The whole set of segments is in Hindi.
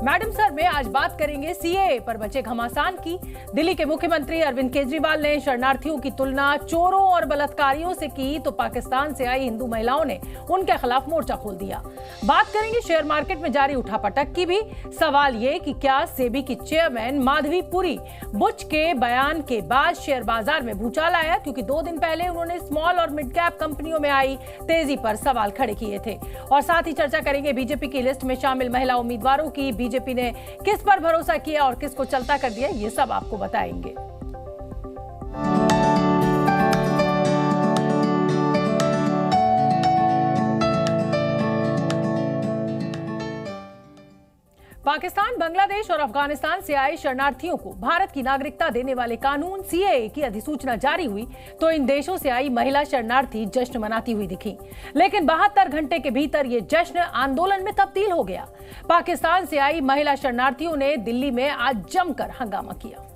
मैडम सर में आज बात करेंगे सीएए पर मचे घमासान की। दिल्ली के मुख्यमंत्री अरविंद केजरीवाल ने शरणार्थियों की तुलना चोरों और बलात्कारियों से की तो पाकिस्तान से आई हिंदू महिलाओं ने उनके खिलाफ मोर्चा खोल दिया। बात करेंगे शेयर मार्केट में जारी उठापटक की भी। सवाल ये कि क्या सेबी की चेयरमैन माधवी पुरी बुच के बयान के बाद शेयर बाजार में भूचाल आया, क्योंकि 2 दिन पहले उन्होंने स्मॉल और मिड कैप कंपनियों में आई तेजी पर सवाल खड़े किए थे। और साथ ही चर्चा करेंगे बीजेपी की लिस्ट में शामिल महिला उम्मीदवारों की। बीजेपी ने किस पर भरोसा किया और किसको चलता कर दिया, ये सब आपको बताएंगे। पाकिस्तान, बांग्लादेश और अफगानिस्तान से आए शरणार्थियों को भारत की नागरिकता देने वाले कानून सीएए की अधिसूचना जारी हुई तो इन देशों से आई महिला शरणार्थी जश्न मनाती हुई दिखी। लेकिन 72 घंटे के भीतर ये जश्न आंदोलन में तब्दील हो गया। पाकिस्तान से आई महिला शरणार्थियों ने दिल्ली में आज जमकर हंगामा किया।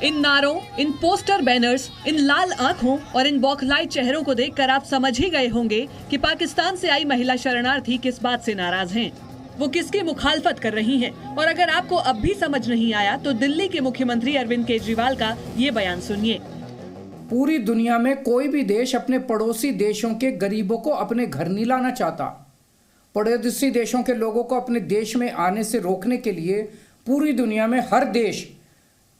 इन नारों, इन पोस्टर बैनर्स, इन लाल आंखों और इन बौखलाए चेहरों को देखकर आप समझ ही गए होंगे कि पाकिस्तान से आई महिला शरणार्थी किस बात से नाराज हैं, वो किसकी मुखालफत कर रही हैं। और अगर आपको अब भी समझ नहीं आया तो दिल्ली के मुख्यमंत्री अरविंद केजरीवाल का ये बयान सुनिए। पूरी दुनिया में कोई भी देश अपने पड़ोसी देशों के गरीबों को अपने घर नहीं लाना चाहता। पड़ोसी देशों के लोगों को अपने देश में आने से रोकने के लिए पूरी दुनिया में हर देश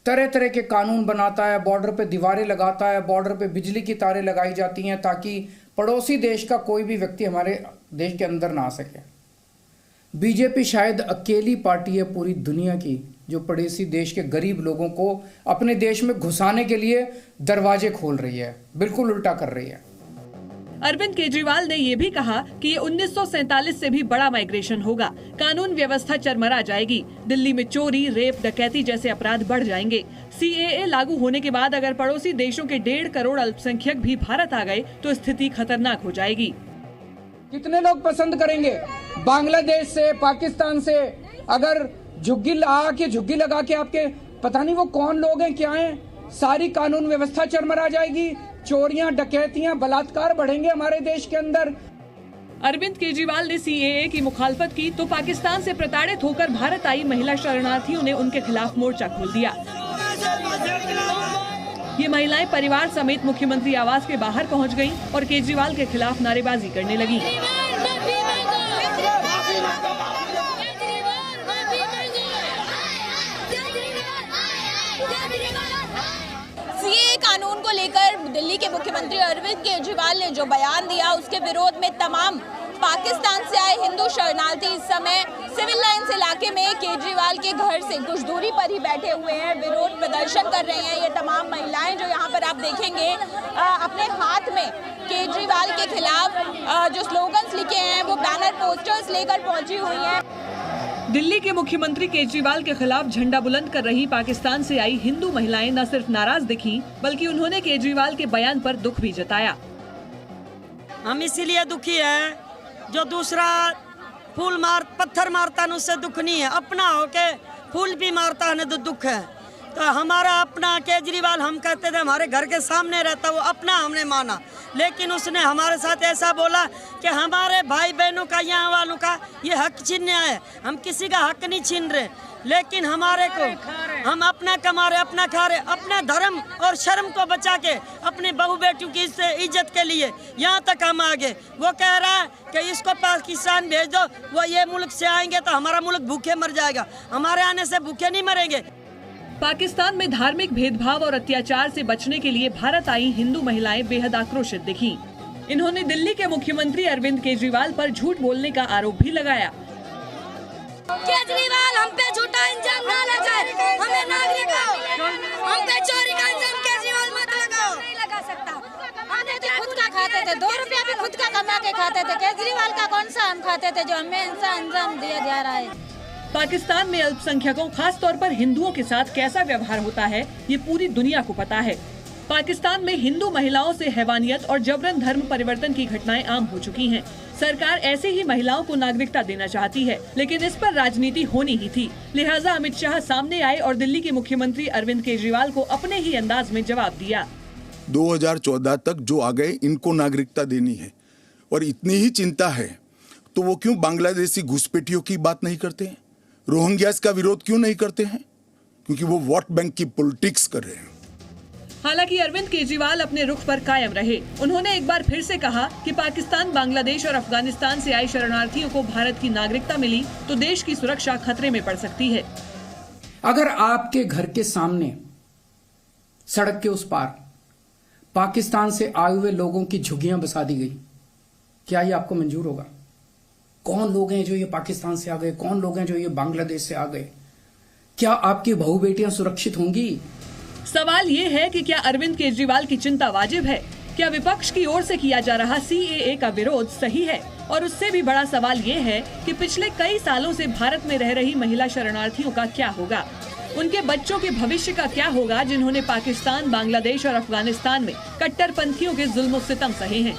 तरह तरह के कानून बनाता है, बॉर्डर पे दीवारें लगाता है, बॉर्डर पे बिजली की तारें लगाई जाती हैं ताकि पड़ोसी देश का कोई भी व्यक्ति हमारे देश के अंदर ना आ सके। बीजेपी शायद अकेली पार्टी है पूरी दुनिया की जो पड़ोसी देश के गरीब लोगों को अपने देश में घुसाने के लिए दरवाजे खोल रही है, बिल्कुल उल्टा कर रही है। अरविंद केजरीवाल ने ये भी कहा कि ये 1947 से भी बड़ा माइग्रेशन होगा। कानून व्यवस्था चरमरा जाएगी। दिल्ली में चोरी, रेप, डकैती जैसे अपराध बढ़ जाएंगे। सीएए लागू होने के बाद अगर पड़ोसी देशों के 1.5 करोड़ अल्पसंख्यक भी भारत आ गए तो स्थिति खतरनाक हो जाएगी। कितने लोग पसंद करेंगे बांग्लादेश से, पाकिस्तान से अगर झुग्गी लगा के आपके पता नहीं वो कौन लोग हैं, क्या हैं, सारी कानून व्यवस्था चरमरा जाएगी। चोरियां, डकैतियां, बलात्कार बढ़ेंगे हमारे देश के अंदर। अरविंद केजरीवाल ने सीएए की मुखालफत की तो पाकिस्तान से प्रताड़ित होकर भारत आई महिला शरणार्थियों ने उनके खिलाफ मोर्चा खोल दिया। ये महिलाएं परिवार समेत मुख्यमंत्री आवास के बाहर पहुंच गईं और केजरीवाल के खिलाफ नारेबाजी करने लगी। कानून को लेकर दिल्ली के मुख्यमंत्री अरविंद केजरीवाल ने जो बयान दिया उसके विरोध में तमाम पाकिस्तान से आए हिंदू शरणार्थी इस समय सिविल लाइन्स इलाके में केजरीवाल के घर से कुछ दूरी पर ही बैठे हुए हैं, विरोध प्रदर्शन कर रहे हैं। ये तमाम महिलाएं जो यहाँ पर आप देखेंगे अपने हाथ में केजरीवाल के खिलाफ जो स्लोगन्स लिखे हैं वो बैनर पोस्टर्स लेकर पहुंची हुई हैं। दिल्ली के मुख्यमंत्री केजरीवाल के खिलाफ झंडा बुलंद कर रही पाकिस्तान से आई हिंदू महिलाएं न सिर्फ नाराज दिखी बल्कि उन्होंने केजरीवाल के बयान पर दुख भी जताया। हम इसीलिए दुखी हैं जो दूसरा पत्थर मारता है उससे दुख नहीं है, अपना होके फूल भी मारता है तो दुख है। तो हमारा अपना केजरीवाल, हम कहते थे हमारे घर के सामने रहता, वो अपना हमने माना, लेकिन उसने हमारे साथ ऐसा बोला कि हमारे भाई बहनों का, यहाँ वालों का ये हक छीनने आए। हम किसी का हक नहीं छीन रहे, लेकिन हमारे को हम अपना कमा रहे, अपना खा रहे, अपना धर्म और शर्म को बचा के अपने बहू बेटियों की इज्जत के लिए यहाँ तक हम आगे। वो कह रहा है कि इसको पाकिस्तान भेज दो, वो ये मुल्क से आएंगे तो हमारा मुल्क भूखे मर जाएगा। हमारे आने से भूखे नहीं मरेंगे। पाकिस्तान में धार्मिक भेदभाव और अत्याचार से बचने के लिए भारत आई हिंदू महिलाएं बेहद आक्रोशित दिखीं। इन्होंने दिल्ली के मुख्यमंत्री अरविंद केजरीवाल पर झूठ बोलने का आरोप भी लगाया। केजरीवाल हम पे झूठा इल्जाम ना लगाए, हमें नागरिक हम पे चोरी का इल्जाम केजरीवाल मत लगाओ। नहीं लगा सकता, हम तो खुद का खाते थे, 2 रुपया भी खुद का कमा के खाते थे। केजरीवाल का कौन सा हम खाते थे जो हमें ऐसा अंजाम दिया जा रहा है। पाकिस्तान में अल्पसंख्यकों, खास तौर पर हिंदुओं के साथ कैसा व्यवहार होता है ये पूरी दुनिया को पता है। पाकिस्तान में हिंदू महिलाओं से हैवानियत और जबरन धर्म परिवर्तन की घटनाएं आम हो चुकी हैं। सरकार ऐसे ही महिलाओं को नागरिकता देना चाहती है, लेकिन इस पर राजनीति होनी ही थी। लिहाजा अमित शाह सामने आए और दिल्ली के मुख्यमंत्री अरविंद केजरीवाल को अपने ही अंदाज में जवाब दिया। 2014 तक जो आ गए इनको नागरिकता देनी है, और इतनी ही चिंता है तो वो क्यों बांग्लादेशी घुसपैठियों की बात नहीं करते हैं, रोहिंग्यास का विरोध क्यों नहीं करते हैं? क्योंकि वो वोट बैंक की पॉलिटिक्स कर रहे हैं। हालांकि अरविंद केजरीवाल अपने रुख पर कायम रहे। उन्होंने एक बार फिर से कहा कि पाकिस्तान, बांग्लादेश और अफगानिस्तान से आए शरणार्थियों को भारत की नागरिकता मिली तो देश की सुरक्षा खतरे में पड़ सकती है। अगर आपके घर के सामने सड़क के उस पार पाकिस्तान से आए हुए लोगों की झुग्गियां बसा दी गई, क्या ये आपको मंजूर होगा? कौन लोग हैं जो ये पाकिस्तान से आ गए? कौन लोग हैं जो ये बांग्लादेश से आ गए? क्या आपकी बहू बेटियां सुरक्षित होंगी? सवाल ये है कि क्या अरविंद केजरीवाल की चिंता वाजिब है? क्या विपक्ष की ओर से किया जा रहा CAA का विरोध सही है? और उससे भी बड़ा सवाल ये है कि पिछले कई सालों से भारत में रह रही महिला शरणार्थियों का क्या होगा? उनके बच्चों के भविष्य का क्या होगा जिन्होंने पाकिस्तान, बांग्लादेश और अफगानिस्तान में कट्टरपंथियों के जुल्म सितम सहे हैं?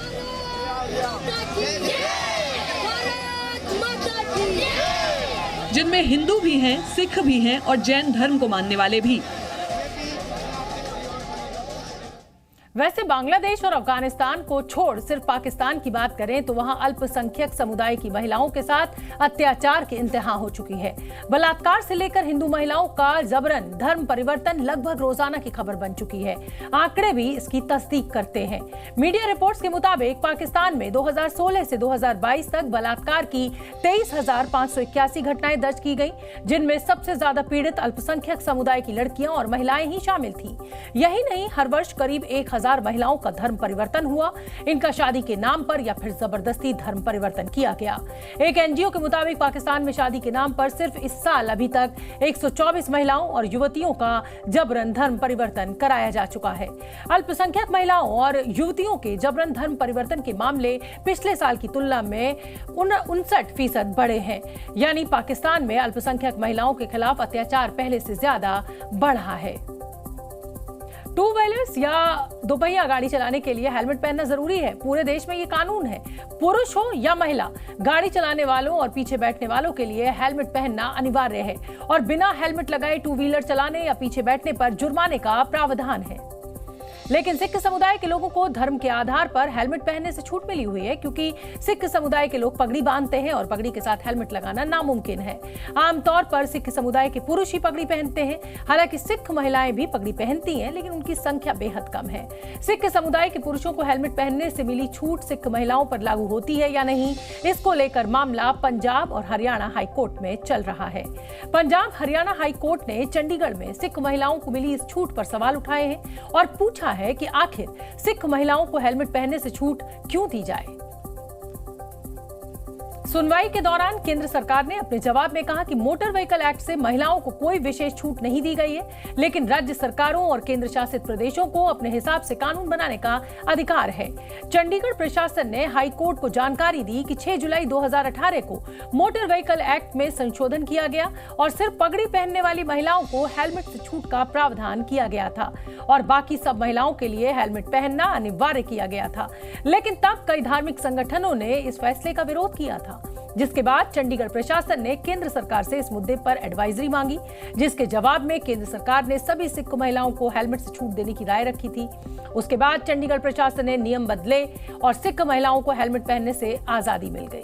जिनमें हिंदू भी हैं, सिख भी हैं और जैन धर्म को मानने वाले भी। वैसे बांग्लादेश और अफगानिस्तान को छोड़ सिर्फ पाकिस्तान की बात करें तो वहां अल्पसंख्यक समुदाय की महिलाओं के साथ अत्याचार की इंतहा हो चुकी है। बलात्कार से लेकर हिंदू महिलाओं का जबरन धर्म परिवर्तन लगभग रोजाना की खबर बन चुकी है। आंकड़े भी इसकी तस्दीक करते हैं। मीडिया रिपोर्ट्स के मुताबिक पाकिस्तान में 2016 से 2022 तक बलात्कार की 23,581 घटनाएं दर्ज की गई, जिनमें सबसे ज्यादा पीड़ित अल्पसंख्यक समुदाय की लड़कियां और महिलाएं ही शामिल थी। यही नहीं, हर वर्ष करीब 1,000 महिलाओं का धर्म परिवर्तन हुआ। इनका शादी के नाम पर या फिर जबरदस्ती धर्म परिवर्तन किया गया। एक NGO के मुताबिक पाकिस्तान में शादी के नाम पर सिर्फ इस साल अभी तक 124 महिलाओं और युवतियों का जबरन धर्म परिवर्तन कराया जा चुका है। अल्पसंख्यक महिलाओं और युवतियों के जबरन धर्म परिवर्तन के मामले पिछले साल की तुलना में 59% बढ़े हैं। यानी पाकिस्तान में अल्पसंख्यक महिलाओं के खिलाफ अत्याचार पहले से ज्यादा बढ़ा है। टू व्हीलर्स या दोपहिया गाड़ी चलाने के लिए हेलमेट पहनना जरूरी है। पूरे देश में ये कानून है। पुरुष हो या महिला, गाड़ी चलाने वालों और पीछे बैठने वालों के लिए हेलमेट पहनना अनिवार्य है और बिना हेलमेट लगाए टू व्हीलर चलाने या पीछे बैठने पर जुर्माने का प्रावधान है। लेकिन सिख समुदाय के लोगों को धर्म के आधार पर हेलमेट पहनने से छूट मिली हुई है, क्योंकि सिख समुदाय के लोग पगड़ी बांधते हैं और पगड़ी के साथ हेलमेट लगाना नामुमकिन है। आमतौर पर सिख समुदाय के पुरुष ही पगड़ी पहनते हैं। हालांकि सिख महिलाएं भी पगड़ी पहनती हैं, लेकिन उनकी संख्या बेहद कम है। सिख समुदाय के पुरुषों को हेलमेट पहनने से मिली छूट सिख महिलाओं पर लागू होती है या नहीं, इसको लेकर मामला पंजाब और हरियाणा हाईकोर्ट में चल रहा है। पंजाब हरियाणा हाईकोर्ट ने चंडीगढ़ में सिख महिलाओं को मिली इस छूट पर सवाल उठाए हैं और पूछा है कि आखिर सिख महिलाओं को हेलमेट पहनने से छूट क्यों दी जाए। सुनवाई के दौरान केंद्र सरकार ने अपने जवाब में कहा कि मोटर व्हीकल एक्ट से महिलाओं को कोई विशेष छूट नहीं दी गई है, लेकिन राज्य सरकारों और केंद्र शासित प्रदेशों को अपने हिसाब से कानून बनाने का अधिकार है। चंडीगढ़ प्रशासन ने हाई कोर्ट को जानकारी दी कि 6 जुलाई 2018 को मोटर व्हीकल एक्ट में संशोधन किया गया और सिर्फ पगड़ी पहनने वाली महिलाओं को हेलमेट से छूट का प्रावधान किया गया था और बाकी सब महिलाओं के लिए हेलमेट पहनना अनिवार्य किया गया था। लेकिन तब कई धार्मिक संगठनों ने इस फैसले का विरोध किया था, जिसके बाद चंडीगढ़ प्रशासन ने केंद्र सरकार से इस मुद्दे पर एडवाइजरी मांगी, जिसके जवाब में केंद्र सरकार ने सभी सिख महिलाओं को हेलमेट से छूट देने की राय रखी थी। उसके बाद चंडीगढ़ प्रशासन ने नियम बदले और सिख महिलाओं को हेलमेट पहनने से आजादी मिल गई।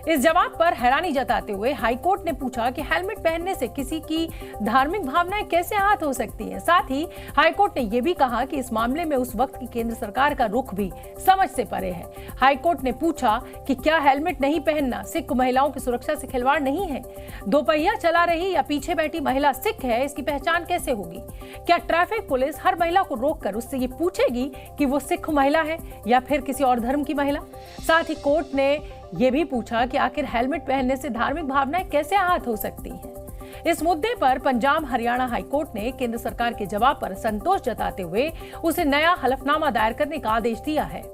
इस जवाब पर हैरानी जताते हुए हाईकोर्ट ने पूछा कि हेलमेट पहनने से किसी की धार्मिक भावनाएं कैसे आहत हो सकती हैं। साथ ही हाईकोर्ट ने यह भी कहा कि इस मामले में उस वक्त की केंद्र सरकार का रुख भी समझ से परे है। हाईकोर्ट ने पूछा कि क्या हेलमेट नहीं पहनना सिख महिलाओं की सुरक्षा से खिलवाड़ नहीं है? दोपहिया चला रही या पीछे बैठी महिला सिख है, इसकी पहचान कैसे होगी? क्या ट्रैफिक पुलिस हर महिला को रोककर उससे ये पूछेगी कि वो सिख महिला है या फिर किसी और धर्म की महिला? साथ ही कोर्ट ने ये भी पूछा कि आखिर हेलमेट पहनने से धार्मिक भावनाएं कैसे आहत हो सकती हैं। इस मुद्दे पर पंजाब हरियाणा हाईकोर्ट ने केंद्र सरकार के जवाब पर संतोष जताते हुए उसे नया हलफनामा दायर करने का आदेश दिया है।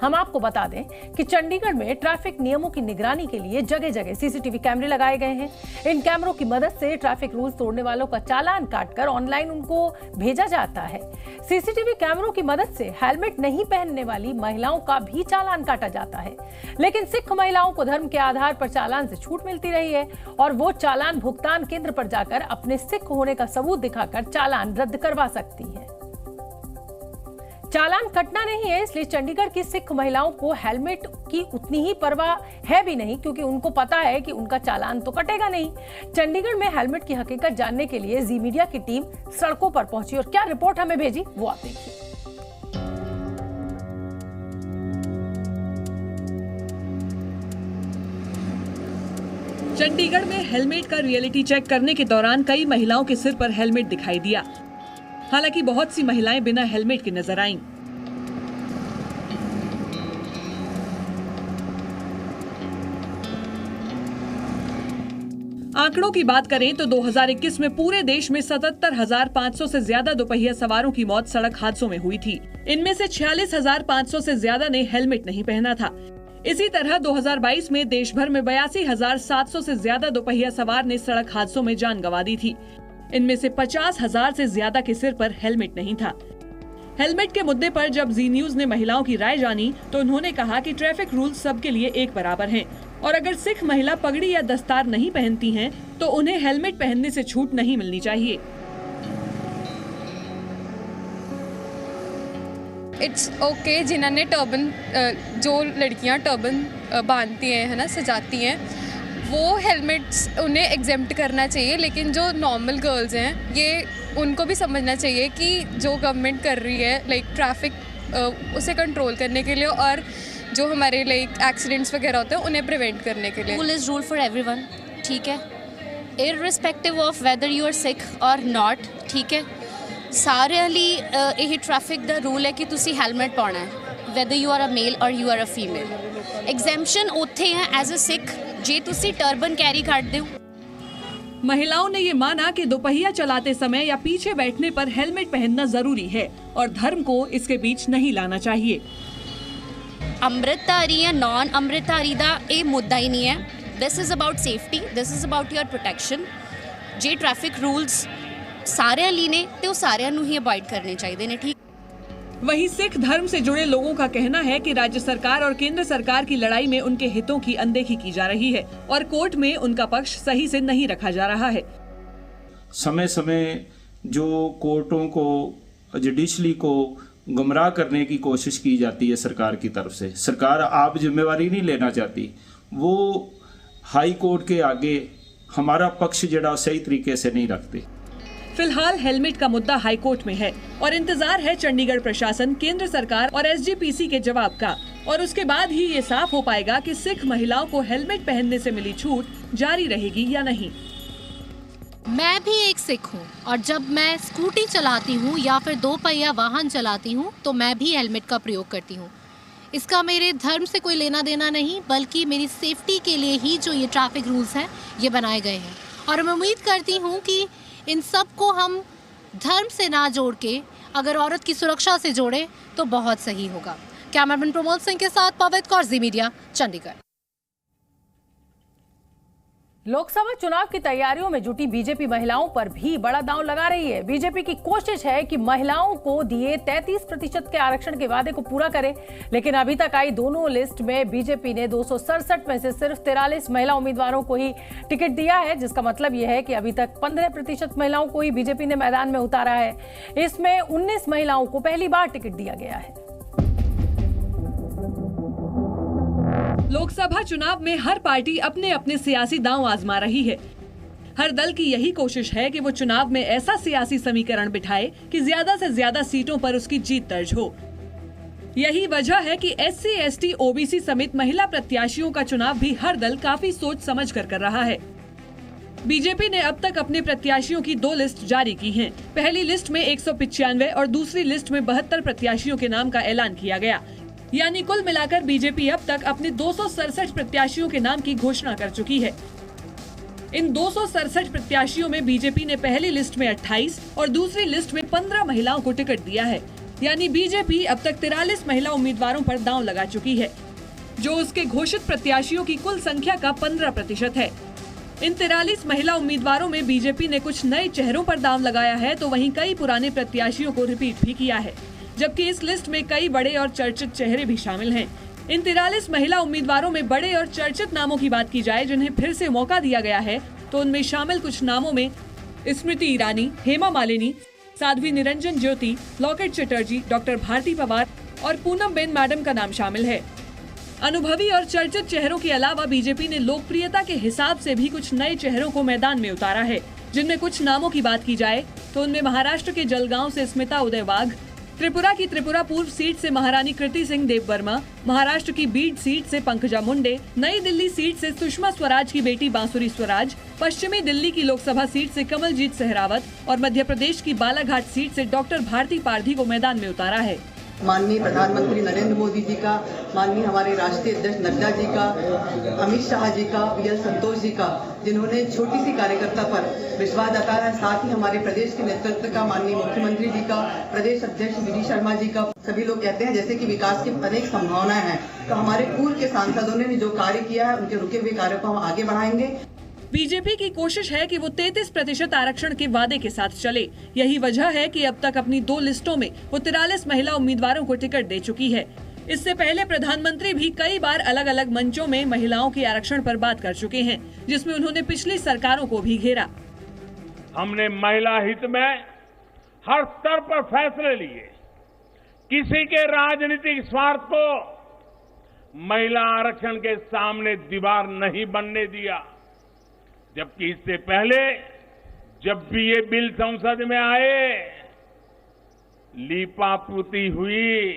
हम आपको बता दें कि चंडीगढ़ में ट्रैफिक नियमों की निगरानी के लिए जगह जगह सीसीटीवी कैमरे लगाए गए हैं। इन कैमरों की मदद से ट्रैफिक रूल्स तोड़ने वालों का चालान काटकर ऑनलाइन उनको भेजा जाता है। सीसीटीवी कैमरों की मदद से हेलमेट नहीं पहनने वाली महिलाओं का भी चालान काटा जाता है। लेकिन सिख महिलाओं को धर्म के आधार पर चालान से छूट मिलती रही है और वो चालान भुगतान केंद्र पर जाकर अपने सिख होने का सबूत दिखाकर चालान रद्द करवा सकती है। चालान कटना नहीं है, इसलिए चंडीगढ़ की सिख महिलाओं को हेलमेट की उतनी ही परवाह है भी नहीं, क्योंकि उनको पता है कि उनका चालान तो कटेगा नहीं। चंडीगढ़ में हेलमेट की हकीकत जानने के लिए जी मीडिया की टीम सड़कों पर पहुंची और क्या रिपोर्ट हमें भेजी वो आप देखिए। चंडीगढ़ में हेलमेट का रियलिटी चेक करने के दौरान कई महिलाओं के सिर पर हेलमेट दिखाई दिया। हालांकि बहुत सी महिलाएं बिना हेलमेट के नजर आईं। आंकड़ों की बात करें तो 2021 में पूरे देश में 77,500 से ज्यादा दोपहिया सवारों की मौत सड़क हादसों में हुई थी। इनमें से 46,500 से ज्यादा ने हेलमेट नहीं पहना था। इसी तरह 2022 में देश भर में 82,700 से ज्यादा दोपहिया सवार ने सड़क हादसों में जान गंवा दी थी। इनमें से 50,000 से ज्यादा के सिर पर हेलमेट नहीं था। हेलमेट के मुद्दे पर जब जी न्यूज ने महिलाओं की राय जानी तो उन्होंने कहा कि ट्रैफिक रूल सबके लिए एक बराबर हैं और अगर सिख महिला पगड़ी या दस्तार नहीं पहनती हैं तो उन्हें हेलमेट पहनने से छूट नहीं मिलनी चाहिए। इट्स ओके जिन्होंने टर्बन, जो लड़कियां टर्बन बांधती हैं, है ना, सजाती हैं, वो हेलमेट्स उन्हें एग्जेम्प्ट करना चाहिए। लेकिन जो नॉर्मल गर्ल्स हैं, ये उनको भी समझना चाहिए कि जो गवर्नमेंट कर रही है लाइक ट्रैफिक उसे कंट्रोल करने के लिए और जो हमारे लाइक एक्सीडेंट्स वगैरह होते हैं उन्हें प्रिवेंट करने के लिए। Rule is rule for everyone, ठीक है, irrespective of whether you are Sikh और नॉट, ठीक है। सारे ਲਈ ਇਹ ट्रैफिक ਦਾ रूल है कि ਤੁਸੀਂ हेलमेट पाना है, whether you are a male or you are a female। Exemption ਉੱਥੇ है एज अ सिख जे ਤੁਸੀਂ टर्बन कैरी करते हो। महिलाओं ने ये माना कि दोपहिया चलाते समय या पीछे बैठने पर हेलमेट पहनना जरूरी है और धर्म को इसके बीच नहीं लाना चाहिए। अमृतधारी या नॉन अमृतधारी का ये मुद्दा ही नहीं है। This is about safety, this is about your protection. J traffic rules सारे लिए ने तो सारे ही अवॉइड करने चाहिए ने, ठीक। वहीं सिख धर्म से जुड़े लोगों का कहना है कि राज्य सरकार और केंद्र सरकार की लड़ाई में उनके हितों की अनदेखी की जा रही है और कोर्ट में उनका पक्ष सही से नहीं रखा जा रहा है। समय समय जो कोर्टों को, जुडिशरी को गुमराह करने की कोशिश की जाती है सरकार की तरफ से, सरकार आप जिम्मेवारी नहीं लेना चाहती। वो हाई कोर्ट के आगे हमारा पक्ष जड़ा सही तरीके से नहीं रखते। फिलहाल हेलमेट का मुद्दा हाईकोर्ट में है और इंतजार है चंडीगढ़ प्रशासन, केंद्र सरकार और एसजीपीसी के जवाब का, और उसके बाद ही ये साफ हो पाएगा कि सिख महिलाओं को हेलमेट पहनने से मिली छूट जारी रहेगी या नहीं। मैं भी एक सिख हूँ और जब मैं स्कूटी चलाती हूँ या फिर दो पहिया वाहन चलाती हूँ तो मैं भी हेलमेट का प्रयोग करती हूँ। इसका मेरे धर्म से कोई लेना देना नहीं, बल्कि मेरी सेफ्टी के लिए ही जो ये ट्रैफिक रूल्स हैं ये बनाए गए हैं। और मैं उम्मीद करती हूँ कि इन सब को हम धर्म से ना जोड़ के अगर औरत की सुरक्षा से जोड़े तो बहुत सही होगा। कैमरामैन प्रमोद सिंह के साथ पवित कौर, जी मीडिया, चंडीगढ़। लोकसभा चुनाव की तैयारियों में जुटी बीजेपी महिलाओं पर भी बड़ा दांव लगा रही है। बीजेपी की कोशिश है कि महिलाओं को दिए 33% के आरक्षण के वादे को पूरा करे, लेकिन अभी तक आई दोनों लिस्ट में बीजेपी ने 267 में से सिर्फ 43 महिला उम्मीदवारों को ही टिकट दिया है, जिसका मतलब यह है कि अभी तक 15% महिलाओं को ही बीजेपी ने मैदान में उतारा है। इसमें 19 महिलाओं को पहली बार टिकट दिया गया है। लोकसभा चुनाव में हर पार्टी अपने अपने सियासी दांव आजमा रही है। हर दल की यही कोशिश है कि वो चुनाव में ऐसा सियासी समीकरण बिठाए कि ज्यादा से ज्यादा सीटों पर उसकी जीत दर्ज हो। यही वजह है कि SC, ST, OBC समेत महिला प्रत्याशियों का चुनाव भी हर दल काफी सोच समझ कर रहा है। बीजेपी ने अब तक अपने प्रत्याशियों की 2 लिस्ट जारी की हैं। पहली लिस्ट में 195 और दूसरी लिस्ट में 72 प्रत्याशियों के नाम का ऐलान किया गया। यानी कुल मिलाकर बीजेपी अब तक अपने 267 प्रत्याशियों के नाम की घोषणा कर चुकी है। इन 267 प्रत्याशियों में बीजेपी ने पहली लिस्ट में 28 और दूसरी लिस्ट में 15 महिलाओं को टिकट दिया है। यानी बीजेपी अब तक 43 महिला उम्मीदवारों पर दांव लगा चुकी है, जो उसके घोषित प्रत्याशियों की कुल संख्या का 15% है। इन 43 महिला उम्मीदवारों में बीजेपी ने कुछ नए चेहरों पर दांव लगाया है, तो वहीं कई पुराने प्रत्याशियों को रिपीट भी किया है, जबकि इस लिस्ट में कई बड़े और चर्चित चेहरे भी शामिल हैं। इन 43 महिला उम्मीदवारों में बड़े और चर्चित नामों की बात की जाए जिन्हें फिर से मौका दिया गया है, तो उनमें शामिल कुछ नामों में स्मृति ईरानी, हेमा मालिनी, साध्वी निरंजन ज्योति, लॉकेट चटर्जी, डॉक्टर भारती पवार और पूनम बेन मैडम का नाम शामिल है। अनुभवी और चर्चित चेहरों के अलावा बीजेपी ने लोकप्रियता के हिसाब से भी कुछ नए चेहरों को मैदान में उतारा है, जिनमें कुछ नामों की बात की जाए तो उनमें महाराष्ट्र के जलगांव से स्मिता उदयवाग, त्रिपुरा की त्रिपुरा पूर्व सीट से महारानी कृति सिंह देववर्मा, महाराष्ट्र की बीड सीट से पंकजा मुंडे, नई दिल्ली सीट से सुषमा स्वराज की बेटी बांसुरी स्वराज, पश्चिमी दिल्ली की लोकसभा सीट से कमलजीत सहरावत और मध्य प्रदेश की बालाघाट सीट से डॉक्टर भारती पारधी को मैदान में उतारा है। माननीय प्रधानमंत्री नरेंद्र मोदी जी का, माननीय हमारे राष्ट्रीय अध्यक्ष नड्डा जी का, अमित शाह जी का, वीएल संतोष जी का, जिन्होंने छोटी सी कार्यकर्ता पर विश्वास जताया है, साथ ही हमारे प्रदेश के नेतृत्व का माननीय मुख्यमंत्री जी का, प्रदेश अध्यक्ष वी डी शर्मा जी का। सभी लोग कहते हैं जैसे कि विकास की अनेक संभावनाएं हैं, तो हमारे पूर्व के सांसदों ने जो कार्य किया है उनके रुके हुए कार्यों को हम आगे बढ़ाएंगे। बीजेपी की कोशिश है कि वो 33% आरक्षण के वादे के साथ चले। यही वजह है कि अब तक अपनी 2 लिस्टों में वो 43 महिला उम्मीदवारों को टिकट दे चुकी है। इससे पहले प्रधानमंत्री भी कई बार अलग अलग मंचों में महिलाओं के आरक्षण पर बात कर चुके हैं, जिसमें उन्होंने पिछली सरकारों को भी घेरा। हमने महिला हित में हर स्तर पर फैसले लिए, किसी के राजनीतिक स्वार्थ को महिला आरक्षण के सामने दीवार नहीं बनने दिया। जबकि इससे पहले जब भी ये बिल संसद में आए, लीपापोती हुई,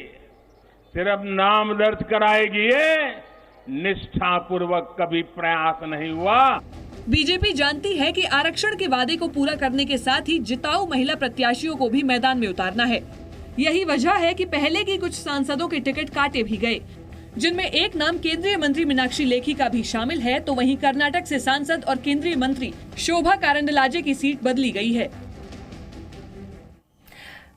सिर्फ नाम दर्ज कराएगी, ये निष्ठापूर्वक कभी प्रयास नहीं हुआ। बीजेपी जानती है कि आरक्षण के वादे को पूरा करने के साथ ही जिताऊ महिला प्रत्याशियों को भी मैदान में उतारना है। यही वजह है कि पहले की कुछ सांसदों के टिकट काटे भी गए, जिनमें एक नाम केंद्रीय मंत्री मीनाक्षी लेखी का भी शामिल है, तो वहीं कर्नाटक से सांसद और केंद्रीय मंत्री शोभा कारांडलाजे की सीट बदली गई है।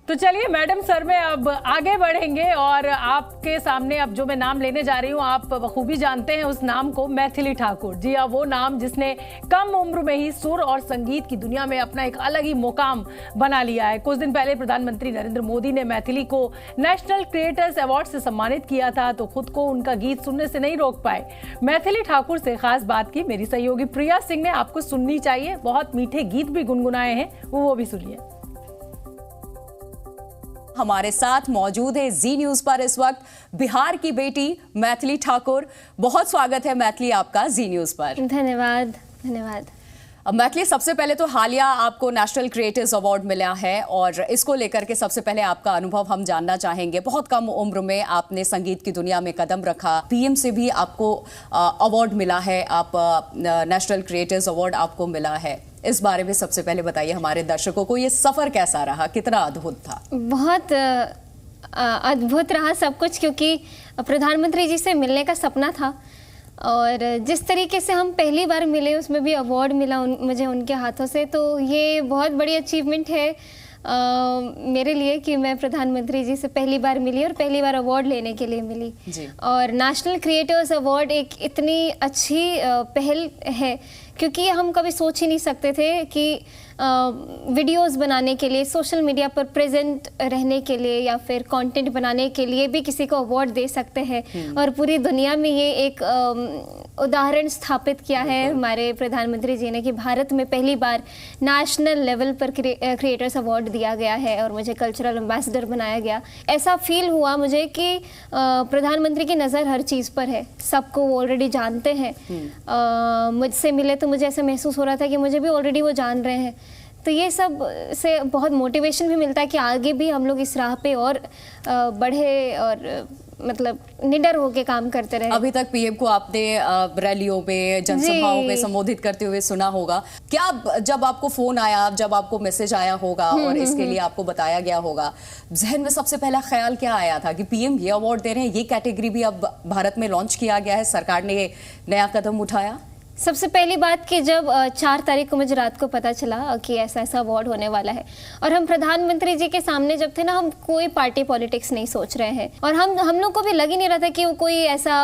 तो चलिए मैडम सर में अब आगे बढ़ेंगे और आपके सामने अब जो मैं नाम लेने जा रही हूँ, आप बखूबी जानते हैं उस नाम को, मैथिली ठाकुर। जी हाँ, वो नाम जिसने कम उम्र में ही सुर और संगीत की दुनिया में अपना एक अलग ही मुकाम बना लिया है। कुछ दिन पहले प्रधानमंत्री नरेंद्र मोदी ने मैथिली को नेशनल क्रिएटर्स अवार्ड से सम्मानित किया था, तो खुद को उनका गीत सुनने से नहीं रोक पाए। मैथिली ठाकुर से खास बात की मेरी सहयोगी प्रिया सिंह ने। आपको सुननी चाहिए, बहुत मीठे गीत भी गुनगुनाए हैं, वो भी सुनिए। हमारे साथ मौजूद है जी न्यूज पर इस वक्त बिहार की बेटी मैथिली ठाकुर। बहुत स्वागत है मैथिली आपका जी न्यूज पर। धन्यवाद धन्यवाद। मैथिली, सबसे पहले तो हालिया आपको नेशनल क्रिएटर्स अवार्ड मिला है और इसको लेकर के सबसे पहले आपका अनुभव हम जानना चाहेंगे। बहुत कम उम्र में आपने संगीत की दुनिया में कदम रखा, पीएम से भी आपको अवार्ड मिला है, आप नेशनल क्रिएटर्स अवार्ड आपको मिला है। इस बारे में सबसे पहले बताइए हमारे दर्शकों को, ये सफर कैसा रहा, कितना अद्भुत था? बहुत अद्भुत रहा सब कुछ, क्योंकि प्रधानमंत्री जी से मिलने का सपना था और जिस तरीके से हम पहली बार मिले, उसमें भी अवार्ड मिला मुझे उनके हाथों से, तो ये बहुत बड़ी अचीवमेंट है मेरे लिए कि मैं प्रधानमंत्री जी से पहली बार मिली और पहली बार अवार्ड लेने के लिए मिली जी। और नेशनल क्रिएटर्स अवार्ड एक इतनी अच्छी पहल है, क्योंकि हम कभी सोच ही नहीं सकते थे कि वीडियोस बनाने के लिए, सोशल मीडिया पर प्रेजेंट रहने के लिए या फिर कंटेंट बनाने के लिए भी किसी को अवार्ड दे सकते हैं। और पूरी दुनिया में ये एक उदाहरण स्थापित किया है हमारे प्रधानमंत्री जी ने कि भारत में पहली बार नेशनल लेवल पर क्रिएटर्स अवार्ड दिया गया है और मुझे कल्चरल एम्बेसडर बनाया गया। ऐसा फील हुआ मुझे कि प्रधानमंत्री की नज़र हर चीज़ पर है, सबको वो ऑलरेडी जानते हैं। मुझसे मिले तो मुझे ऐसा महसूस हो रहा था कि मुझे भी ऑलरेडी वो जान रहे हैं। तो ये सब से बहुत मोटिवेशन भी मिलता है कि आगे भी हम लोग इस राह पे और बढ़े और मतलब निडर होके काम करते रहे। अभी तक पीएम को आपने रैलियों में, जनसभाओं में संबोधित करते हुए सुना होगा। क्या जब आपको फोन आया, जब आपको मैसेज आया होगा और इसके लिए आपको बताया गया होगा, जहन में सबसे पहला ख्याल क्या आया था कि पीएम ये अवार्ड दे रहे हैं, ये कैटेगरी भी अब भारत में लॉन्च किया गया है, सरकार ने नया कदम उठाया? सबसे पहली बात कि जब 4 तारीख को मुझे रात को पता चला कि ऐसा ऐसा अवार्ड होने वाला है और हम प्रधानमंत्री जी के सामने जब थे ना, हम कोई पार्टी पॉलिटिक्स नहीं सोच रहे हैं और हम लोग को भी लग ही नहीं रहा था कि वो कोई ऐसा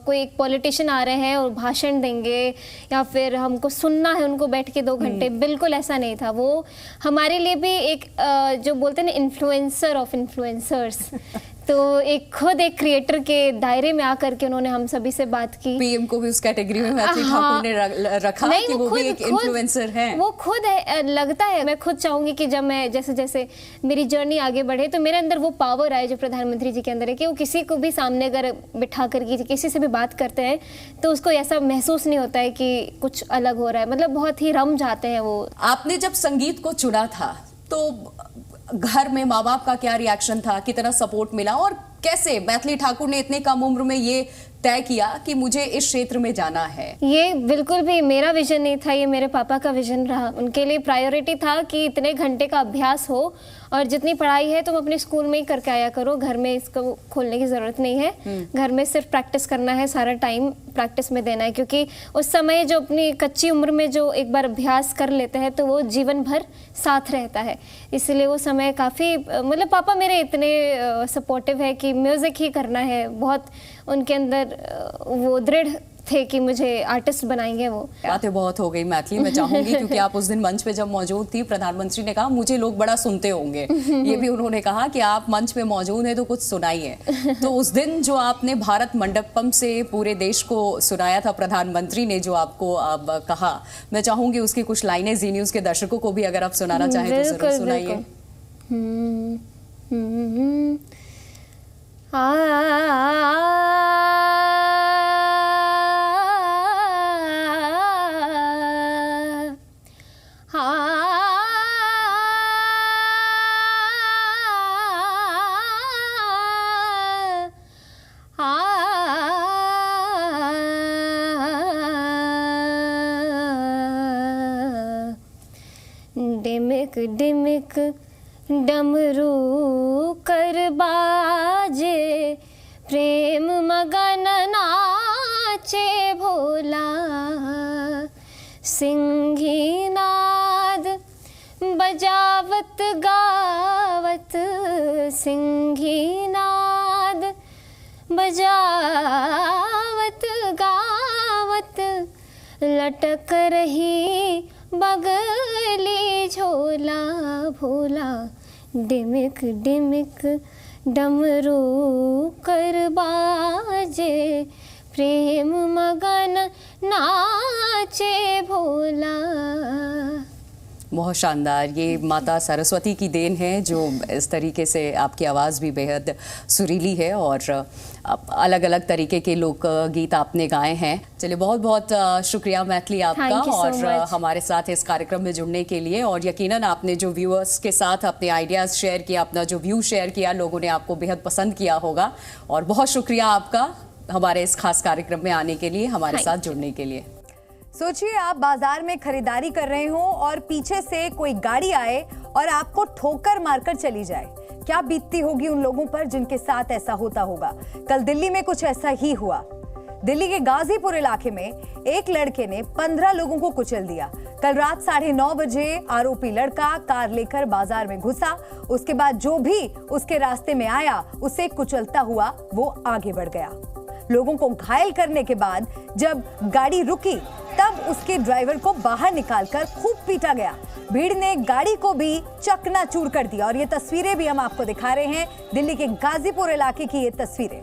कोई एक पॉलिटिशियन आ रहे हैं और भाषण देंगे या फिर हमको सुनना है उनको बैठ के 2 घंटे। बिल्कुल ऐसा नहीं था। वो हमारे लिए भी एक जो बोलते हैं ना, इन्फ्लुएंसर ऑफ इन्फ्लुएंसर्स तो खुद एक क्रिएटर के दायरे में आकर के उन्होंने हम सभी से बात की। पीएम को भी उस कैटेगरी में मैथिली ठाकुर ने रखा कि वो भी एक इन्फ्लुएंसर हैं। वो खुद है, लगता है, मैं खुद चाहूंगी कि जब मैं जैसे जैसे मेरी जर्नी आगे बढ़े तो मेरे अंदर वो पावर आए जो प्रधानमंत्री जी के अंदर है, कि वो किसी को भी सामने अगर बिठा कर किसी से भी बात करते हैं तो उसको ऐसा महसूस नहीं होता है कि कुछ अलग हो रहा है, मतलब बहुत ही रम जाते हैं वो। आपने जब संगीत को चुना था तो घर में माँ बाप का क्या रिएक्शन था, कितना सपोर्ट मिला, और कैसे मैथिली ठाकुर ने इतने कम उम्र में ये तय किया कि मुझे इस क्षेत्र में जाना है? ये बिल्कुल भी मेरा विजन नहीं था, ये मेरे पापा का विजन रहा। उनके लिए प्रायोरिटी था कि इतने घंटे का अभ्यास हो और जितनी पढ़ाई है तुम अपने स्कूल में ही करके आया करो, घर में इसको खोलने की जरूरत नहीं है, घर में सिर्फ प्रैक्टिस करना है, सारा टाइम प्रैक्टिस में देना है। क्योंकि उस समय जो अपनी कच्ची उम्र में जो एक बार अभ्यास कर लेते हैं तो वो जीवन भर साथ रहता है, इसलिए वो समय काफ़ी, मतलब पापा मेरे इतने सपोर्टिव है कि म्यूज़िक ही करना है, बहुत उनके अंदर वो दृढ़ थे कि मुझे आर्टिस्ट बनाएंगे। वो बातें बहुत हो गई मैथिली, मैं चाहूंगी क्योंकि आप उस दिन मंच पे जब मौजूद थी, प्रधानमंत्री ने कहा मुझे लोग बड़ा सुनते होंगे, ये भी उन्होंने कहा कि आप मंच पे मौजूद हैं तो कुछ सुनाइए। तो उस दिन जो आपने भारत मंडपम से पूरे देश को सुनाया था, प्रधानमंत्री ने जो आपको अब कहा, मैं चाहूंगी उसकी कुछ लाइनें जी न्यूज़ के दर्शकों को भी अगर आप सुनाना चाहें तो जरूर सुनाइए। डिमिक डिमिक डमरू कर बाजे, प्रेम मगन नाचे भोला, सिंही नाद बजावत गावत, सिंही नाद बजावत गावत, लटक रही बगली झोला भोला, डिमिक डिमिक डमरू कर बाजे, प्रेम मगन नाचे भोला। बहुत शानदार, ये माता सरस्वती की देन है जो इस तरीके से आपकी आवाज़ भी बेहद सुरीली है और अलग अलग तरीके के लोक गीत आपने गाए हैं। चलिए बहुत बहुत शुक्रिया मैथिली आपका और हमारे साथ इस कार्यक्रम में जुड़ने के लिए, और यकीनन आपने जो व्यूअर्स के साथ अपने आइडियाज़ शेयर किया, अपना जो व्यू शेयर किया, लोगों ने आपको बेहद पसंद किया होगा, और बहुत शुक्रिया आपका हमारे इस खास कार्यक्रम में आने के लिए, हमारे साथ जुड़ने के लिए। सोचिए आप बाजार में खरीदारी कर रहे हो और पीछे से कोई गाड़ी आए और आपको ठोकर मारकर चली जाए, क्या बीतती होगी उन लोगों पर जिनके साथ ऐसा होता होगा। कल दिल्ली में कुछ ऐसा ही हुआ। दिल्ली के गाजीपुर इलाके में एक लड़के ने 15 लोगों को कुचल दिया। कल रात 9:30 बजे आरोपी लड़का कार लेकर बाजार में घुसा, उसके बाद जो भी उसके रास्ते में आया उसे कुचलता हुआ वो आगे बढ़ गया। लोगों को घायल करने के बाद जब गाड़ी रुकी तब उसके ड्राइवर को बाहर निकालकर खूब पीटा गया। भीड़ ने गाड़ी को भी चकनाचूर कर दिया और ये तस्वीरें भी हम आपको दिखा रहे हैं, दिल्ली के गाजीपुर इलाके की ये तस्वीरें।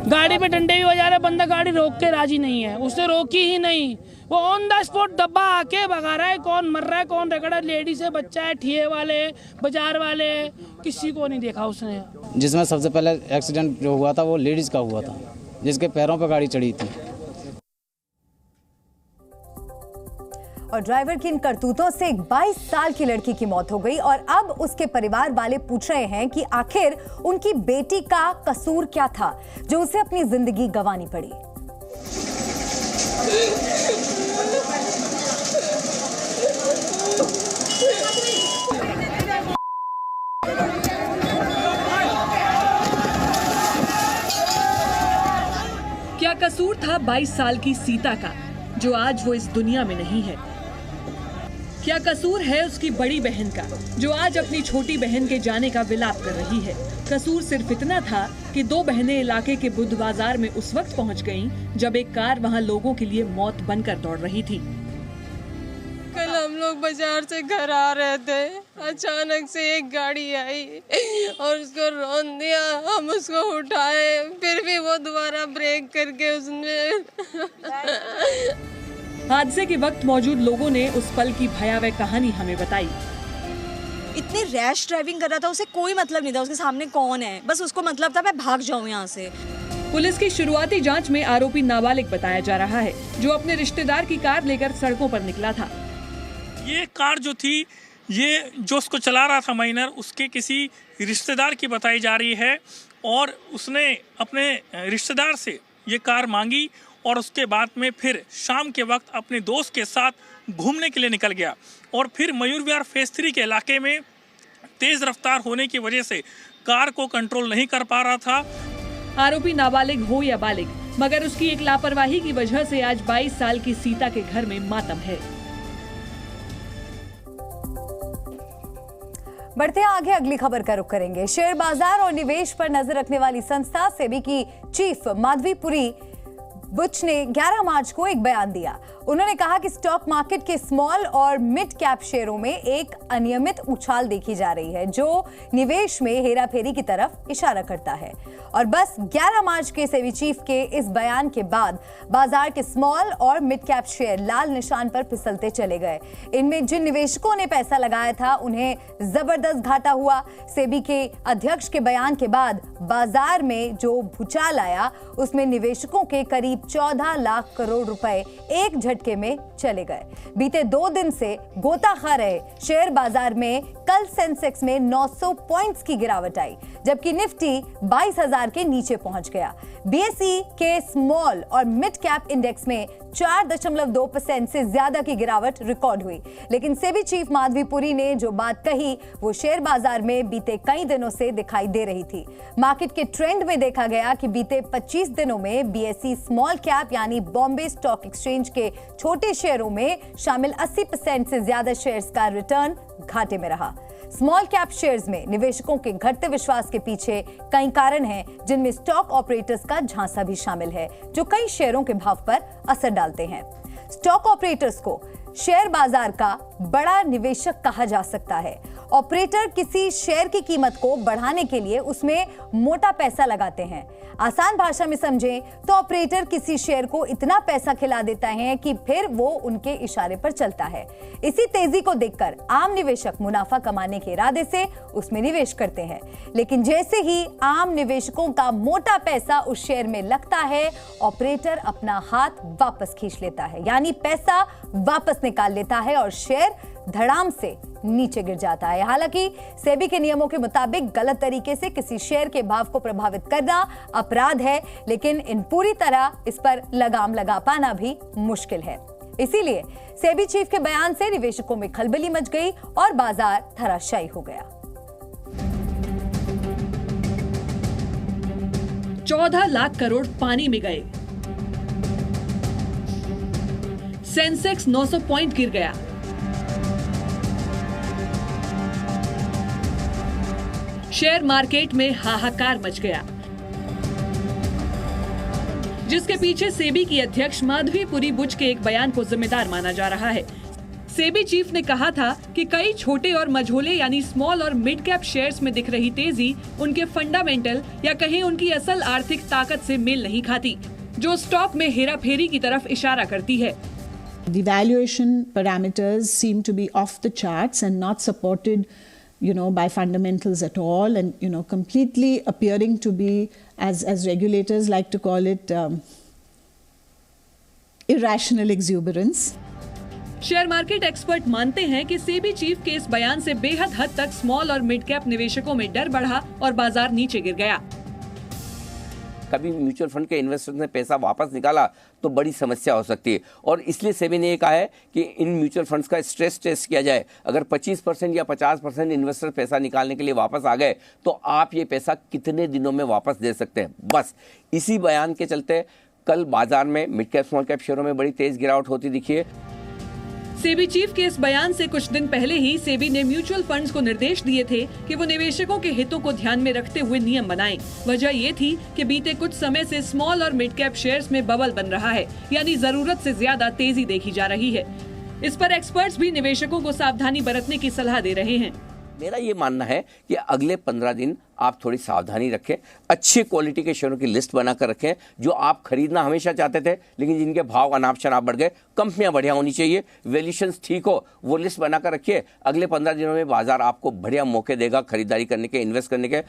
गाड़ी पे डंडे भी बजा रहे, बंदा गाड़ी रोक के राजी नहीं है, उसने रोकी ही नहीं, वो ऑन द स्पॉट दब्बा आके भगा रहा है। कौन मर रहा है, कौन रगड़ा, लेडीज है, बच्चा है, ठिये वाले, बाजार वाले, किसी को नहीं देखा उसने। जिसमें सबसे पहले एक्सीडेंट जो हुआ था वो लेडीज का हुआ था, जिसके पैरों पर गाड़ी चढ़ी थी। और ड्राइवर की इन करतूतों से एक 22 साल की लड़की की मौत हो गई और अब उसके परिवार वाले पूछ रहे हैं कि आखिर उनकी बेटी का कसूर क्या था जो उसे अपनी जिंदगी गंवानी पड़ी। क्या कसूर था 22 साल की सीता का जो आज वो इस दुनिया में नहीं है? क्या कसूर है उसकी बड़ी बहन का जो आज अपनी छोटी बहन के जाने का विलाप कर रही है? कसूर सिर्फ इतना था कि दो बहनें इलाके के बुद्ध बाजार में उस वक्त पहुंच गईं जब एक कार वहां लोगों के लिए मौत बनकर दौड़ रही थी। कल हम लोग बाजार से घर आ रहे थे, अचानक से एक गाड़ी आई और उसको रौंद दिया। हम उसको उठाए, फिर भी वो दोबारा ब्रेक करके उसने हादसे के वक्त मौजूद लोगों ने उस पल की भयावह कहानी हमें बताई। इतनी रैश ड्राइविंग कर रहा था, उसे कोई मतलब नहीं था उसके सामने कौन है, बस उसको मतलब था मैं भाग जाऊं यहाँ से। पुलिस की शुरुआती जांच में आरोपी नाबालिग बताया जा रहा है, जो अपने रिश्तेदार की कार लेकर सड़कों पर निकला था। ये कार जो थी, ये जो उसको चला रहा था माइनर, उसके किसी रिश्तेदार की बताई जा रही है और उसने अपने रिश्तेदार से ये कार मांगी और उसके बाद में फिर शाम के वक्त अपने दोस्त के साथ घूमने के लिए निकल गया और फिर मयूर विहार फेज 3 के इलाके में तेज रफ्तार होने की वजह से कार को कंट्रोल नहीं कर पा रहा था। आरोपी नाबालिग हो या बालिग, मगर उसकी एक लापरवाही की वजह से आज 22 साल की सीता के घर में मातम है। बढ़ते हैं आगे, अगली खबर का रुख करेंगे। शेयर बाजार और निवेश पर नजर रखने वाली संस्था सेबी की चीफ माधवीपुरी बुच ने 11 मार्च को एक बयान दिया। उन्होंने कहा कि स्टॉक मार्केट के स्मॉल और मिड कैप शेयरों में एक अनियमित उछाल देखी जा रही है, जो निवेश में हेराफेरी की तरफ इशारा करता है। और बस 11 मार्च के सेबी चीफ के इस बयान के बाद बाजार के स्मॉल और मिड कैप शेयर लाल निशान पर फिसलते चले गए। इनमें जिन निवेशकों ने पैसा लगाया था उन्हें जबरदस्त घाटा हुआ। सेबी के अध्यक्ष के बयान के बाद बाजार में जो भूचाल आया उसमें निवेशकों के करीब 14 लाख करोड़ रुपए एक झटके में चले गए। बीते 2 दिन से गोता खा रहे शेयर बाजार में कल सेंसेक्स में 900 पॉइंट्स की गिरावट आई, जबकि निफ्टी 22,000 के नीचे पहुंच गया। बीएसई के स्मॉल और मिड कैप इंडेक्स में 4.2% से ज्यादा की गिरावट रिकॉर्ड हुई। लेकिन सेबी चीफ माधवीपुरी ने जो बात कही वो शेयर बाजार में बीते कई दिनों से दिखाई दे रही थी। मार्केट के ट्रेंड में देखा गया कि बीते 25 दिनों में बीएसई स्मॉल कैप यानी बॉम्बे स्टॉक एक्सचेंज के छोटे शेयरों में शामिल 80% से ज्यादा शेयर्स का रिटर्न घाटे में रहा। स्मॉल कैप शेयर्स में निवेशकों के घटते विश्वास के पीछे कई कारण हैं, जिनमें स्टॉक ऑपरेटर्स का झांसा भी शामिल है, जो कई शेयरों के भाव पर असर डालते हैं। स्टॉक ऑपरेटर्स को शेयर बाजार का बड़ा निवेशक कहा जा सकता है। ऑपरेटर किसी शेयर की कीमत को बढ़ाने के लिए उसमें मोटा पैसा लगाते हैं। आसान भाषा में समझें तो ऑपरेटर किसी शेयर को इतना पैसा खिला देता है कि फिर वो उनके इशारे पर चलता है। इसी तेजी को देखकर आम निवेशक मुनाफा कमाने के इरादे से उसमें निवेश करते हैं। लेकिन जैसे ही आम निवेशकों का मोटा पैसा उस शेयर में लगता है, ऑपरेटर अपना हाथ वापस खींच लेता है, यानी पैसा वापस निकाल लेता है और शेयर धड़ाम से नीचे गिर जाता है। हालांकि सेबी के नियमों के मुताबिक गलत तरीके से किसी शेयर के भाव को प्रभावित करना अपराध है, लेकिन इन पूरी तरह इस पर लगाम लगा पाना भी मुश्किल है। इसीलिए सेबी चीफ के बयान से निवेशकों में खलबली मच गई और बाजार धराशायी हो गया। 14 लाख करोड़ पानी में गए। सेंसेक्स 900 पॉइंट गिर गया। शेयर मार्केट में हाहाकार मच गया, जिसके पीछे सेबी की अध्यक्ष माधवीपुरी बुच के एक बयान को जिम्मेदार माना जा रहा है। सेबी चीफ ने कहा था कि कई छोटे और मझोले यानी स्मॉल और मिड कैप शेयर्स में दिख रही तेजी उनके फंडामेंटल या कहीं उनकी असल आर्थिक ताकत से मेल नहीं खाती, जो स्टॉक में हेराफेरी की तरफ इशारा करती है। The valuation parameters seem to be off the charts and not supported, by fundamentals at all, and completely appearing to be, as regulators like to call it, irrational exuberance. Share market expert मानते हैं कि सेबी चीफ के इस बयान से बेहद हद तक स्मॉल और मिड कैप निवेशकों में डर बढ़ा और बाजार नीचे गिर गया। कभी म्यूचुअल फंड के इन्वेस्टर्स ने पैसा वापस निकाला तो बड़ी समस्या हो सकती है, और इसलिए सेबी ने कहा है कि इन म्यूचुअल फंड्स का स्ट्रेस टेस्ट किया जाए। अगर 25% या 50% इन्वेस्टर पैसा निकालने के लिए वापस आ गए तो आप ये पैसा कितने दिनों में वापस दे सकते हैं। बस इसी बयान के चलते कल बाजार में मिड कैप स्मॉल कैप शेयरों में बड़ी तेज गिरावट होती दिखी है। सेबी चीफ के इस बयान से कुछ दिन पहले ही सेबी ने म्यूचुअल फंड्स को निर्देश दिए थे कि वो निवेशकों के हितों को ध्यान में रखते हुए नियम बनाएं। वजह ये थी कि बीते कुछ समय से स्मॉल और मिड कैप शेयर्स में बबल बन रहा है, यानी जरूरत से ज्यादा तेजी देखी जा रही है। इस पर एक्सपर्ट्स भी निवेशकों को सावधानी बरतने की सलाह दे रहे हैं। मेरा ये मानना है कि अगले 15 दिन आप थोड़ी सावधानी रखें, अच्छी क्वालिटी के शेयरों की लिस्ट बनाकर रखें जो आप खरीदना हमेशा चाहते थे लेकिन जिनके भाव अनाप शनाप बढ़ गए, कंपनियां बढ़िया होनी चाहिए, वैल्यूएशंस ठीक हो, वो लिस्ट बनाकर रखिए। अगले 15 दिनों में बाजार आपको बढ़िया मौके देगा खरीदारी करने के, इन्वेस्ट करने के।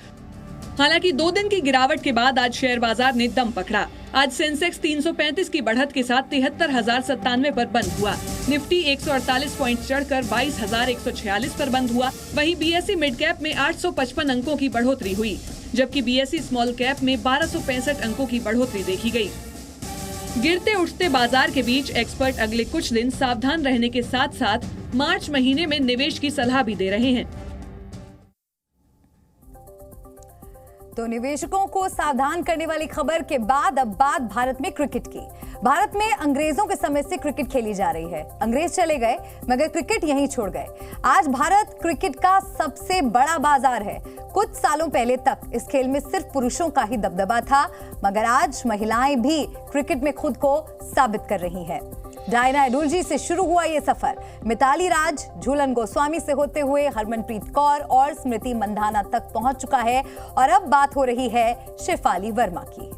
हालांकि 2 दिन की गिरावट के बाद आज शेयर बाजार ने दम पकड़ा। आज सेंसेक्स 335 की बढ़त के साथ 73,097 पर बंद हुआ। निफ्टी 148 पॉइंट चढ़कर 22,146 पर बंद हुआ। वहीं बीएसई मिड कैप में 855 अंकों की बढ़ोतरी हुई, जबकि बीएसई स्मॉल कैप में 1265 अंकों की बढ़ोतरी देखी गई। गिरते उठते बाजार के बीच एक्सपर्ट अगले कुछ दिन सावधान रहने के साथ साथ मार्च महीने में निवेश की सलाह भी दे रहे हैं। तो निवेशकों को सावधान करने वाली खबर के बाद अब बात भारत में क्रिकेट की। भारत में अंग्रेजों के समय से क्रिकेट खेली जा रही है। अंग्रेज चले गए मगर क्रिकेट यहीं छोड़ गए। आज भारत क्रिकेट का सबसे बड़ा बाजार है। कुछ सालों पहले तक इस खेल में सिर्फ पुरुषों का ही दबदबा था, मगर आज महिलाएं भी क्रिकेट में खुद को साबित कर रही हैं। डायना एडुलजी से शुरू हुआ ये सफर मिताली राज, झूलन गोस्वामी से होते हुए हरमनप्रीत कौर और स्मृति मंधाना तक पहुंच चुका है और अब बात हो रही है शेफाली वर्मा की।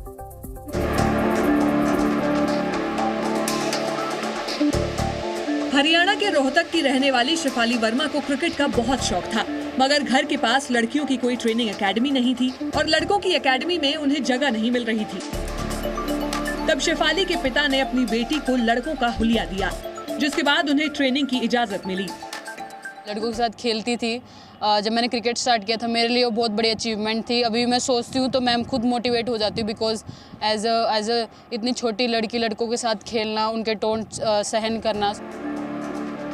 हरियाणा के रोहतक की रहने वाली शेफाली वर्मा को क्रिकेट का बहुत शौक था, मगर घर के पास लड़कियों की कोई ट्रेनिंग एकेडमी नहीं थी और लड़कों की एकेडमी में उन्हें जगह नहीं मिल रही थी। तब शेफाली के पिता ने अपनी बेटी को लड़कों का हुलिया दिया, जिसके बाद उन्हें ट्रेनिंग की इजाजत मिली। लड़कों के साथ खेलती थी। जब मैंने क्रिकेट स्टार्ट किया था मेरे लिए वो बहुत बड़ी अचीवमेंट थी। अभी मैं सोचती हूँ तो मैं खुद मोटिवेट हो जाती हूँ, बिकॉज एज अ इतनी छोटी लड़की लड़कों के साथ खेलना, उनके टोन सहन करना।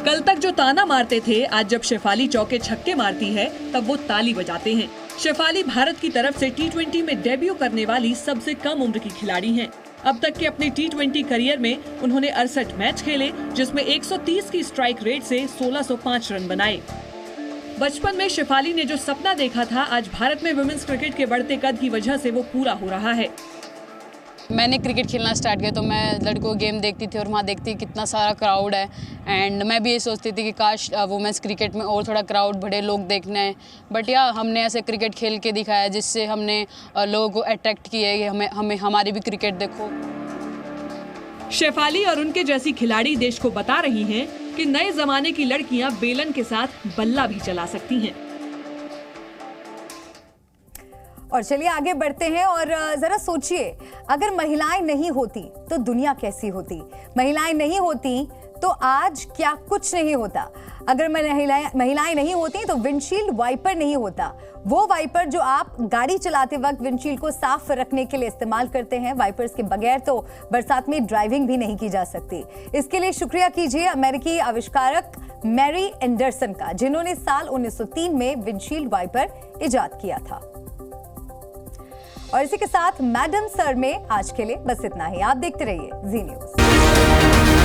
कल तक जो ताना मारते थे, आज जब शेफाली चौके छक्के मारती है तब वो ताली बजाते हैं। शेफाली भारत की तरफ से T20 में डेब्यू करने वाली सबसे कम उम्र की खिलाड़ी हैं। अब तक के अपने T20 करियर में उन्होंने 68 मैच खेले, जिसमें 130 की स्ट्राइक रेट से 1605 रन बनाए। बचपन में शेफाली ने जो सपना देखा था, आज भारत में वुमेन्स क्रिकेट के बढ़ते कद की वजह से वो पूरा हो रहा है। मैंने क्रिकेट खेलना स्टार्ट किया तो मैं लड़कों गेम देखती थी और वहाँ देखती कितना सारा क्राउड है, एंड मैं भी ये सोचती थी कि काश वुमेन्स क्रिकेट में और थोड़ा क्राउड बढ़े, लोग देखने हैं। बट या हमने ऐसे क्रिकेट खेल के दिखाया जिससे हमने लोगों को अट्रैक्ट किया है कि हमारी भी क्रिकेट देखो। शेफाली और उनके जैसी खिलाड़ी देश को बता रही हैं कि नए जमाने की लड़कियां बेलन के साथ बल्ला भी चला सकती हैं। और चलिए आगे बढ़ते हैं और जरा सोचिए, अगर महिलाएं नहीं होती तो दुनिया कैसी होती? महिलाएं नहीं होती तो आज क्या कुछ नहीं होता। अगर महिलाएं नहीं होती तो विंडशील्ड वाइपर नहीं होता। वो वाइपर जो आप गाड़ी चलाते वक्त विंडशील्ड को साफ रखने के लिए इस्तेमाल करते हैं। वाइपर्स के बगैर तो बरसात में ड्राइविंग भी नहीं की जा सकती। इसके लिए शुक्रिया कीजिए अमेरिकी आविष्कारक मैरी एंडरसन का, जिन्होंने साल 1903 में विंडशील्ड वाइपर इजाद किया था। और इसी के साथ मैडम सर में आज के लिए बस इतना ही। आप देखते रहिए जी न्यूज।